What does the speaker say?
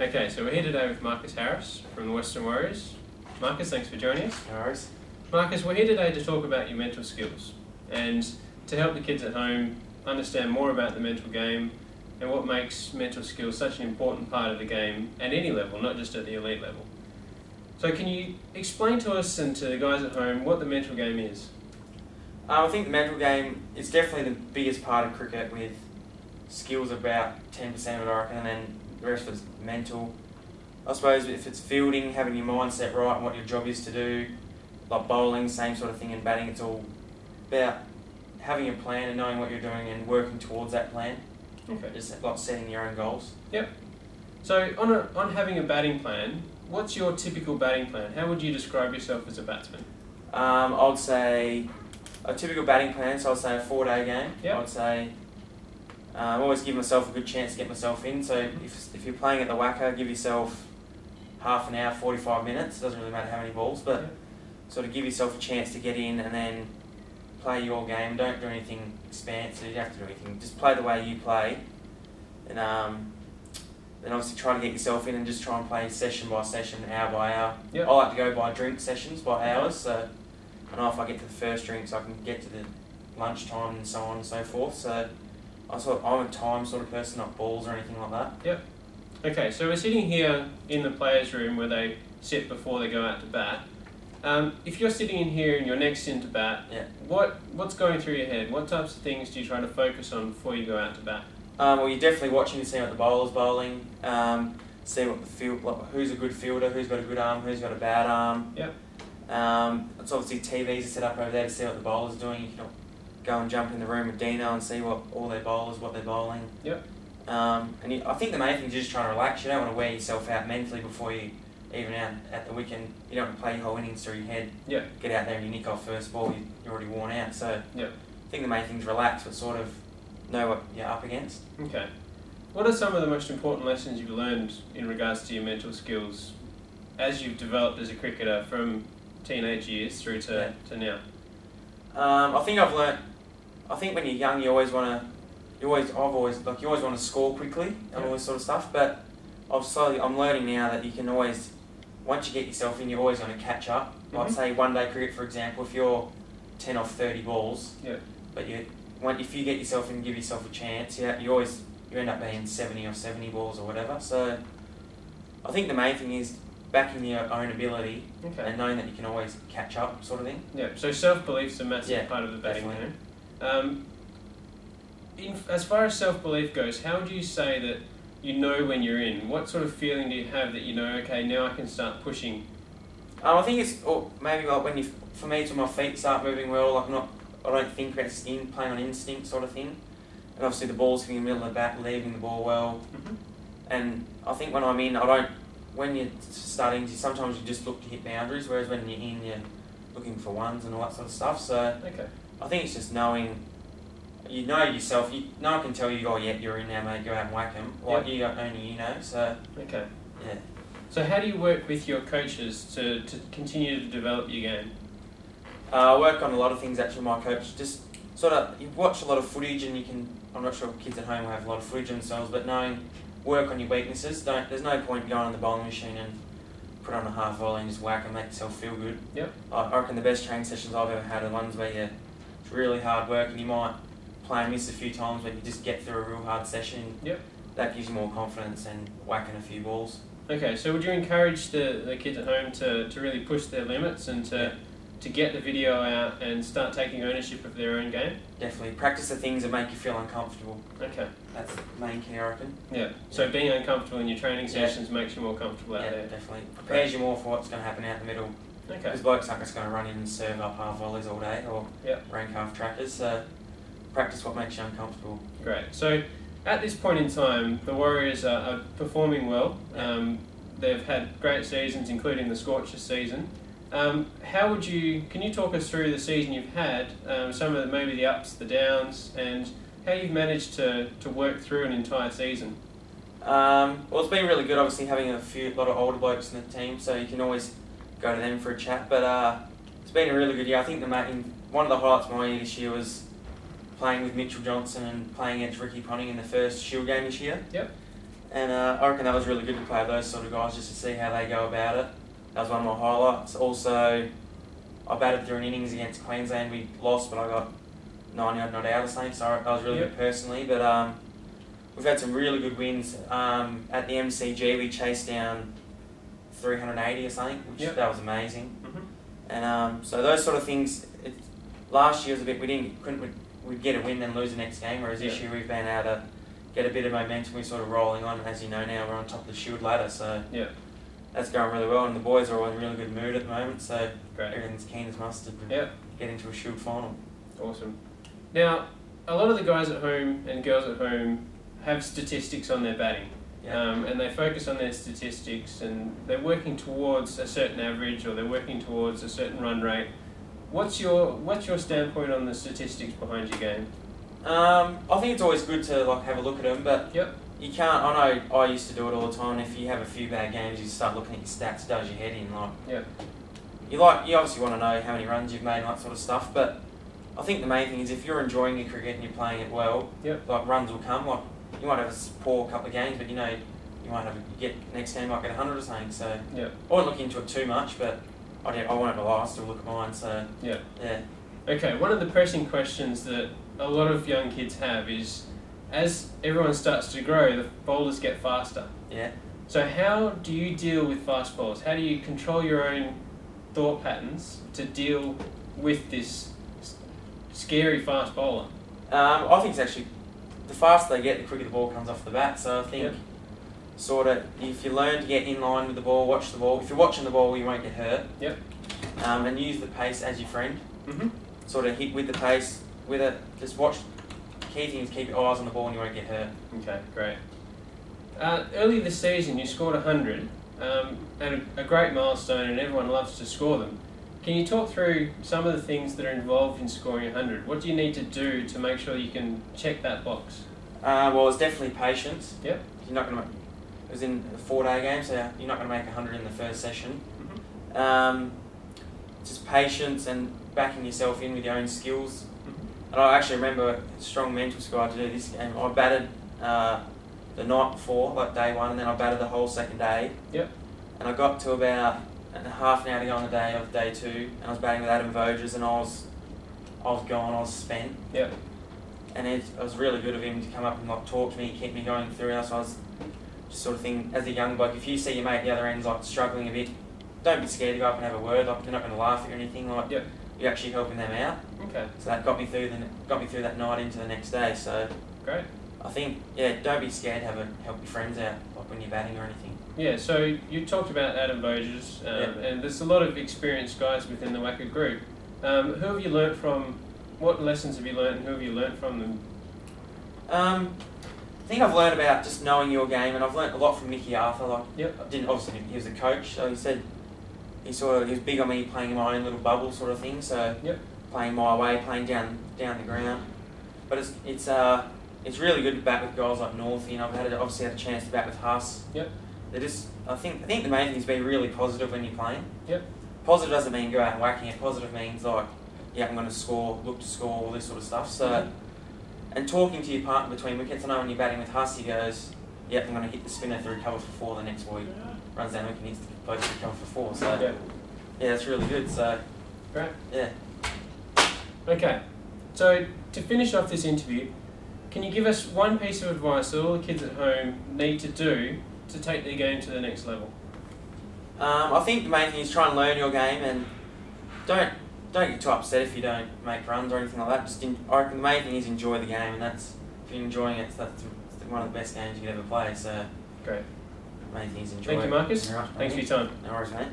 Okay, so we're here today with Marcus Harris from the Western Warriors. Marcus, thanks for joining us. No worries. Marcus, we're here today to talk about your mental skills and to help the kids at home understand more about the mental game and what makes mental skills such an important part of the game at any level, not just at the elite level. So can you explain to us and to the guys at home what the mental game is? I think the mental game is definitely the biggest part of cricket, with skills about 10% of it, I reckon, and then the rest of it's mental. I suppose if it's fielding, having your mindset right and what your job is to do, like bowling, same sort of thing, and batting, it's all about having a plan and knowing what you're doing and working towards that plan. Okay. Just like setting your own goals. Yep. So on having a batting plan, what's your typical batting plan? How would you describe yourself as a batsman? I would say a typical batting plan, so I'd say a 4-day game. Yep. I'd say always give myself a good chance to get myself in. So if you're playing at the WACA, give yourself half an hour, 45 minutes. It doesn't really matter how many balls, but Yep. sort of give yourself a chance to get in and then play your game. Don't do anything expansive. You don't have to do anything. Just play the way you play, and then obviously try to get yourself in and just try and play session by session, hour by hour. Yep. I like to go by drink sessions, by hours. So I know if I get to the first drink, so I can get to the lunchtime and so on and so forth. So I'm a time sort of person, not balls or anything like that. Yep. Okay, so we're sitting here in the players' room where they sit before they go out to bat. If you're sitting in here and you're next in to bat, Yeah. what's going through your head? What types of things do you try to focus on before you go out to bat? Well, you're definitely watching to see what the bowler's bowling, see what the field, like, who's a good fielder, who's got a good arm, who's got a bad arm. Yep. It's obviously TVs are set up over there to see what the bowler's doing. You can go and jump in the room with Dino and see what all their bowlers, what they're bowling. Yep. I think the main thing is just trying to relax. You don't want to wear yourself out mentally before you even out at the wicket. You don't want to play your whole innings through your head. Yep. Get out there and you nick off first ball, you're already worn out. So Yep. I think the main thing is relax, but sort of know what you're up against. Okay. What are some of the most important lessons you've learned in regards to your mental skills as you've developed as a cricketer from teenage years through to now? I think when you're young, you always want to score quickly and all this sort of stuff. But I'm learning now that you can always, once you get yourself in, you're always going to catch up. Like say one-day cricket, for example, if you're 10 off 30 balls, but if you get yourself in and give yourself a chance, you end up being 70 or 70 balls or whatever. So I think the main thing is backing your own ability and knowing that you can always catch up, sort of thing. Yeah. So self-belief's a massive part of the batting game. As far as self-belief goes, how would you say that you know when you're in? What sort of feeling do you have that you know, okay, now I can start pushing? I think it's maybe like for me, it's when my feet start moving well. Like I don't think about playing on instinct, sort of thing. And obviously the ball's in the middle of the bat, leaving the ball well. Mm-hmm. And I think when I'm in, when you're starting, sometimes you just look to hit boundaries, whereas when you're in, you're looking for ones and all that sort of stuff. So I think it's just knowing, you know yourself. No one can tell you, oh yeah, you're in now, mate, go out and whack them. Like only you know. So yeah. So how do you work with your coaches to continue to develop your game? I work on a lot of things actually with my coach. Just sort of, you watch a lot of footage and I'm not sure if kids at home will have a lot of footage themselves, but work on your weaknesses. There's no point going on the bowling machine and put on a half volley and just whack and make yourself feel good. Yep. I reckon the best training sessions I've ever had are ones where it's really hard work and you might play and miss a few times, but you just get through a real hard session. Yep. That gives you more confidence than whacking a few balls. Okay, so would you encourage the kids at home to really push their limits and to get the video out and start taking ownership of their own game? Definitely. Practice the things that make you feel uncomfortable. Okay. That's the main key, I reckon. Yeah. So being uncomfortable in your training sessions makes you more comfortable out there. Yeah, definitely. Prepares you more for what's going to happen out the middle. Okay. Because blokes aren't just going to run in and serve up half volleys all day or rank half trackers. So practice what makes you uncomfortable. Great. So at this point in time, the Warriors are performing well. They've had great seasons, including the Scorchers season. Can you talk us through the season you've had, some of maybe the ups, the downs, and how you've managed to work through an entire season? Well, it's been really good, obviously, having a lot of older blokes in the team, so you can always go to them for a chat. But it's been a really good year. I think one of the highlights of my year this year was playing with Mitchell Johnson and playing against Ricky Ponting in the first Shield game this year. Yep. And I reckon that was really good to play with those sort of guys just to see how they go about it. That was one of my highlights. Also, I batted through an innings against Queensland. We lost, but I got 90 odd not out or something, so that was really good personally. But we've had some really good wins. At the MCG, we chased down 380 or something, which that was amazing. And so those sort of things. Last year was a bit we'd get a win then lose the next game, whereas this year we've been able to get a bit of momentum. We're sort of rolling on. As you know now, we're on top of the Shield ladder, so that's going really well. And the boys are all in a really good mood at the moment, so everything's keen as mustard to get into a Shield final. Awesome. Now, a lot of the guys at home and girls at home have statistics on their batting. And they focus on their statistics, and they're working towards a certain average, or they're working towards a certain run rate. What's your standpoint on the statistics behind your game? I think it's always good to have a look at them, but you can't. I know I used to do it all the time. If you have a few bad games, you start looking at your stats. It does your head in. You obviously want to know how many runs you've made and that sort of stuff. But I think the main thing is if you're enjoying your cricket and you're playing it well, runs will come. You might have a poor couple of games, but you might next game might get 100 or something. So I won't look into it too much, but I won't rely. I still look at mine. So yeah. Okay, one of the pressing questions that a lot of young kids have is, as everyone starts to grow, the bowlers get faster. Yeah. So how do you deal with fast bowlers? How do you control your own thought patterns to deal with this scary fast bowler? I think it's actually, the faster they get, the quicker the ball comes off the bat. So I think sort of, if you learn to get in line with the ball, watch the ball. If you're watching the ball, you won't get hurt. And use the pace as your friend. Sort of hit with the pace, with it. Just watch. Key thing is keep your eyes on the ball and you won't get hurt. Okay, great. Earlier this season, you scored 100, and a great milestone, and everyone loves to score them. Can you talk through some of the things that are involved in scoring 100? What do you need to do to make sure you can check that box? Well, it's definitely patience. Yep. You're not going to. It was in a 4-day game, so you're not going to make 100 in the first session. Just patience and backing yourself in with your own skills. And I actually remember a strong mental squad to do this game. I batted the night before, day one, and then I batted the whole second day. And I got to about half an hour to go on the day of day two, and I was batting with Adam Voges, and I was gone, I was spent. And it was really good of him to come up and talk to me, keep me going through. So I was just sort of thinking, as a young bloke, if you see your mate at the other end's struggling a bit, don't be scared to go up and have a word. They're not going to laugh at you or anything. You're actually helping them out. Okay. So that got me through that night into the next day. So great. I think don't be scared to help your friends out when you're batting or anything. Yeah. So you talked about Adam Voges, and there's a lot of experienced guys within the WACA group. Who have you learnt from? What lessons have you learnt, and who have you learnt from them? I think I've learned about just knowing your game, and I've learnt a lot from Mickey Arthur. Obviously he was a coach, so he said he was big on me playing in my own little bubble sort of thing. So playing my way, playing down the ground. But it's really good to bat with guys like Northie, and I've obviously had a chance to bat with Huss. I think the main thing is be really positive when you're playing. Positive doesn't mean go out and whacking it. Positive means I'm going to score, look to score, all this sort of stuff. So. And talking to your partner between wickets, I know when you're batting with Huss, he goes, I'm going to hit the spinner through cover for 4 the next week. Runs down wicket and hits the bloke through cover for 4. So, that's really good. So, great. Yeah. Okay, so to finish off this interview, can you give us one piece of advice that all the kids at home need to do to take their game to the next level? I think the main thing is try and learn your game, and don't get too upset if you don't make runs or anything like that. I reckon the main thing is enjoy the game, and if you're enjoying it, that's one of the best games you could ever play. So, great. The main thing is enjoy. Thank you, Marcus. Right, thanks for your time. No worries, mate.